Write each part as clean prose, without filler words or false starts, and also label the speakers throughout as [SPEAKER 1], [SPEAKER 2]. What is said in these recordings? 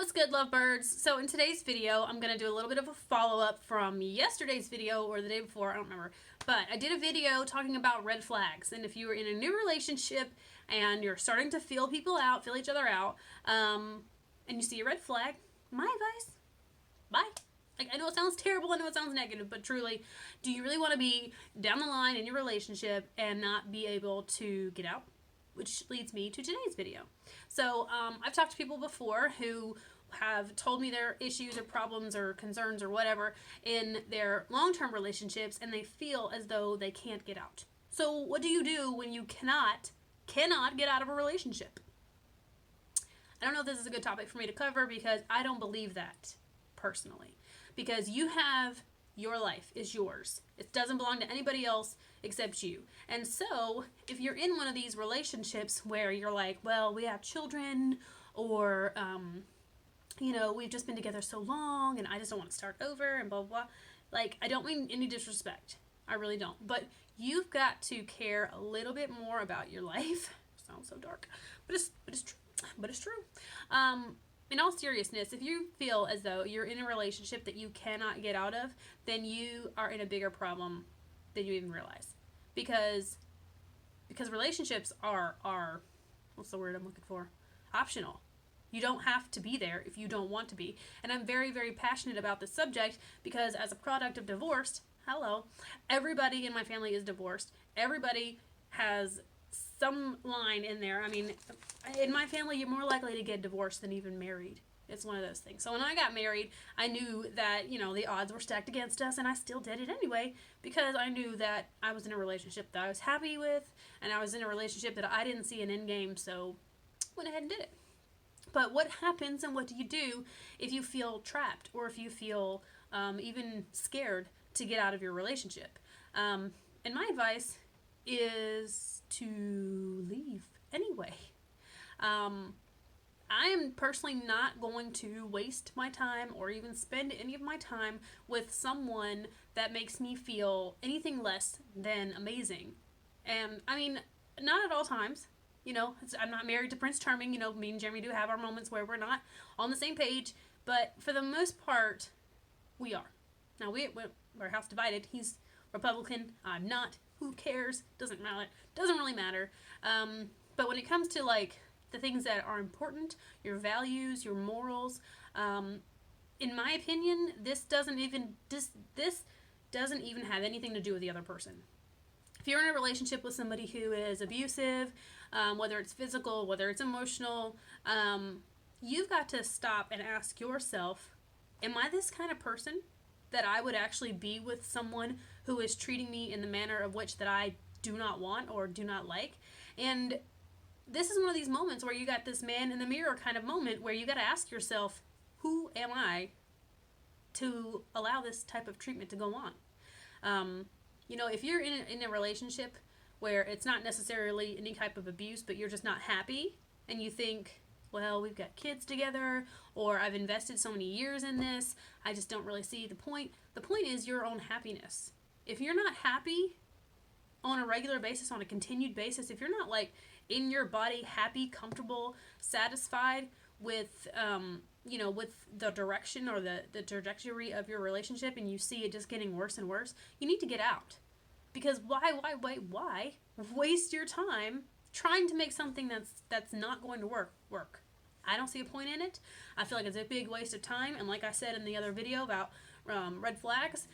[SPEAKER 1] What's good, lovebirds? So in today's video, I'm going to do a little bit of a follow-up from yesterday's video or the day before, I don't remember. But I did a video talking about red flags. And if you are in a new relationship and you're starting to feel people out, feel each other out, and you see a red flag, my advice, bye. Like, I know it sounds terrible, I know it sounds negative, but truly, do you really want to be down the line in your relationship and not be able to get out? Which leads me to today's video. So I've talked to people before who have told me their issues or problems or concerns or whatever in their long-term relationships, and they feel as though they can't get out. So what do you do when you cannot get out of a relationship? I don't know if this is a good topic for me to cover because I don't believe that personally. Because you have your life is yours. It doesn't belong to anybody else except you. And so, if you're in one of these relationships where you're like, well, we have children, or, we've just been together so long, and I just don't want to start over, and blah, blah, blah. Like, I don't mean any disrespect. I really don't. But you've got to care a little bit more about your life. Sounds so dark. But it's true. But it's true. In all seriousness, if you feel as though you're in a relationship that you cannot get out of, then you are in a bigger problem than you even realize. Because relationships are what's the word I'm looking for? Optional. You don't have to be there if you don't want to be. And I'm very, very passionate about this subject because as a product of divorce, everybody in my family is divorced. Everybody has some line in there. I mean, in my family, you're more likely to get divorced than even married. It's one of those things. So when I got married, I knew that, the odds were stacked against us, and I still did it anyway because I knew that I was in a relationship that I was happy with, and I was in a relationship that I didn't see an end game, so went ahead and did it. But what happens and what do you do if you feel trapped or if you feel even scared to get out of your relationship? And my advice is to leave anyway. I am personally not going to waste my time or even spend any of my time with someone that makes me feel anything less than amazing. And I mean, not at all times. I'm not married to Prince Charming. Me and Jeremy do have our moments where we're not on the same page, but for the most part, we are. Now we're house divided. He's Republican. I'm not. Who cares? Doesn't matter. Doesn't really matter. But when it comes to the things that are important, your values, your morals, in my opinion, this doesn't even have anything to do with the other person. If you're in a relationship with somebody who is abusive, whether it's physical, whether it's emotional, you've got to stop and ask yourself, am I this kind of person that I would actually be with someone who is treating me in the manner of which that I do not want or do not like? And this is one of these moments where you got this man in the mirror kind of moment where you got to ask yourself, who am I to allow this type of treatment to go on? If you're in a relationship where it's not necessarily any type of abuse, but you're just not happy and you think, well, we've got kids together, or I've invested so many years in this, I just don't really see the point. The point is your own happiness. If you're not happy on a regular basis, on a continued basis, if you're not in your body happy, comfortable, satisfied with, with the direction or the trajectory of your relationship, and you see it just getting worse and worse, you need to get out. Because why waste your time trying to make something that's not going to work? I don't see a point in it. I feel like it's a big waste of time. And like I said in the other video about red flags,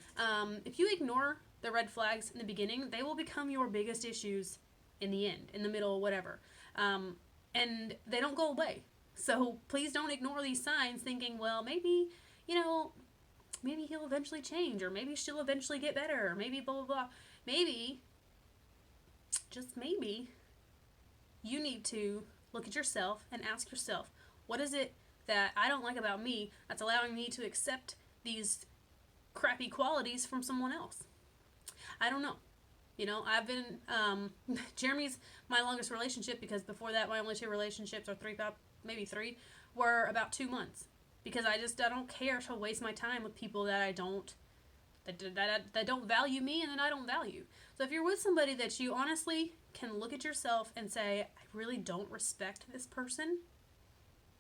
[SPEAKER 1] if you ignore the red flags in the beginning, they will become your biggest issues in the end, in the middle, whatever. And they don't go away. So please don't ignore these signs thinking, well, maybe he'll eventually change, or maybe she'll eventually get better, or maybe blah, blah, blah. Maybe, just maybe, you need to look at yourself and ask yourself, what is it that I don't like about me that's allowing me to accept these crappy qualities from someone else? I don't know. I've been, Jeremy's my longest relationship because before that my only two relationships, or maybe three, were about 2 months. Because I don't care to waste my time with people that that don't value me and that I don't value. So if you're with somebody that you honestly can look at yourself and say, I really don't respect this person,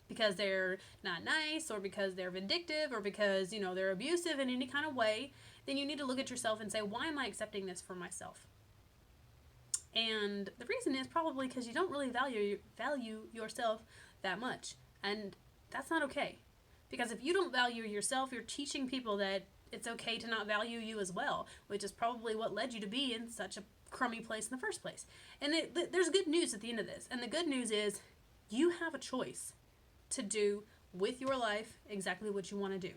[SPEAKER 1] because they're not nice, or because they're vindictive, or because, they're abusive in any kind of way, then you need to look at yourself and say, why am I accepting this for myself? And the reason is probably because you don't really value yourself that much. And that's not okay. Because if you don't value yourself, you're teaching people that it's okay to not value you as well, which is probably what led you to be in such a crummy place in the first place. And there's good news at the end of this. And the good news is you have a choice to do with your life exactly what you want to do.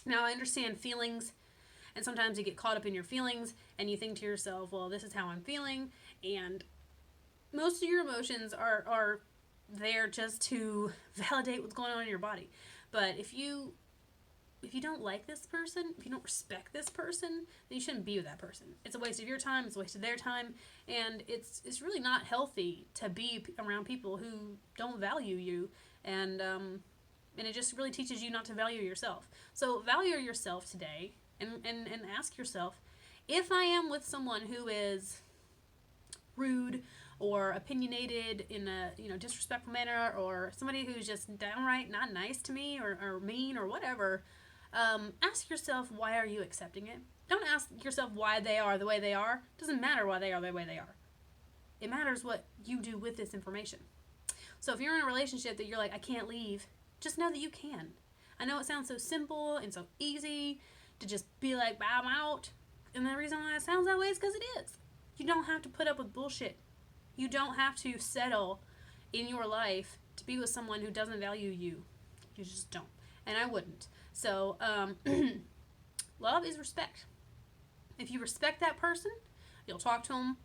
[SPEAKER 1] Now, I understand feelings, and sometimes you get caught up in your feelings and you think to yourself, well, this is how I'm feeling. And most of your emotions are there just to validate what's going on in your body. But if you don't like this person, if you don't respect this person, then you shouldn't be with that person. It's a waste of your time, it's a waste of their time, and it's really not healthy to be around people who don't value you, and it just really teaches you not to value yourself. So value yourself today, and ask yourself, if I am with someone who is rude or opinionated in a disrespectful manner, or somebody who's just downright not nice to me, or mean, or whatever, ask yourself, why are you accepting it? Don't ask yourself why they are the way they are. It doesn't matter why they are the way they are. It matters what you do with this information. So if you're in a relationship that you're like, I can't leave, just know that you can. I know it sounds so simple and so easy to just be like, I'm out. And the reason why it sounds that way is because it is. You don't have to put up with bullshit. You don't have to settle in your life to be with someone who doesn't value you. You just don't. And I wouldn't. So, love is respect. If you respect that person, you'll talk to them,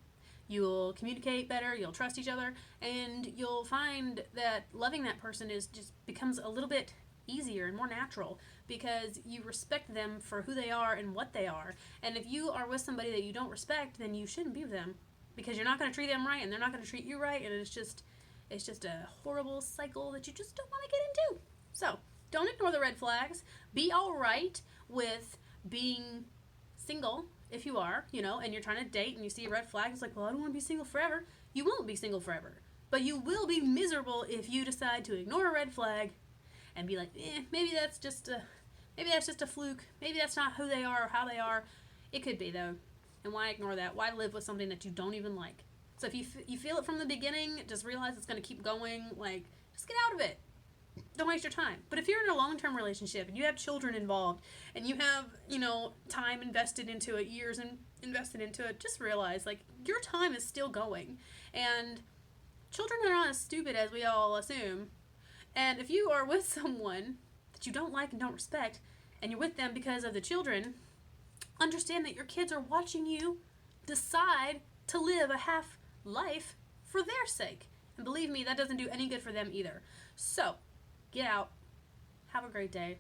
[SPEAKER 1] you'll communicate better, you'll trust each other, and you'll find that loving that person just becomes a little bit easier and more natural because you respect them for who they are and what they are. And if you are with somebody that you don't respect, then you shouldn't be with them, because you're not going to treat them right and they're not going to treat you right, and it's just a horrible cycle that you just don't want to get into. So, don't ignore the red flags. Be all right with being single if you are, and you're trying to date and you see a red flag. It's like, well, I don't want to be single forever. You won't be single forever. But you will be miserable if you decide to ignore a red flag and be like, maybe that's just a fluke. Maybe that's not who they are or how they are. It could be, though. And why ignore that? Why live with something that you don't even like? So if you feel it from the beginning, just realize it's going to keep going. Just get out of it. Don't waste your time. But if you're in a long-term relationship and you have children involved and you have, time invested into it, years invested into it, just realize, your time is still going. And children are not as stupid as we all assume. And if you are with someone that you don't like and don't respect, and you're with them because of the children, understand that your kids are watching you decide to live a half life for their sake. And believe me, that doesn't do any good for them either. So, get out. Have a great day.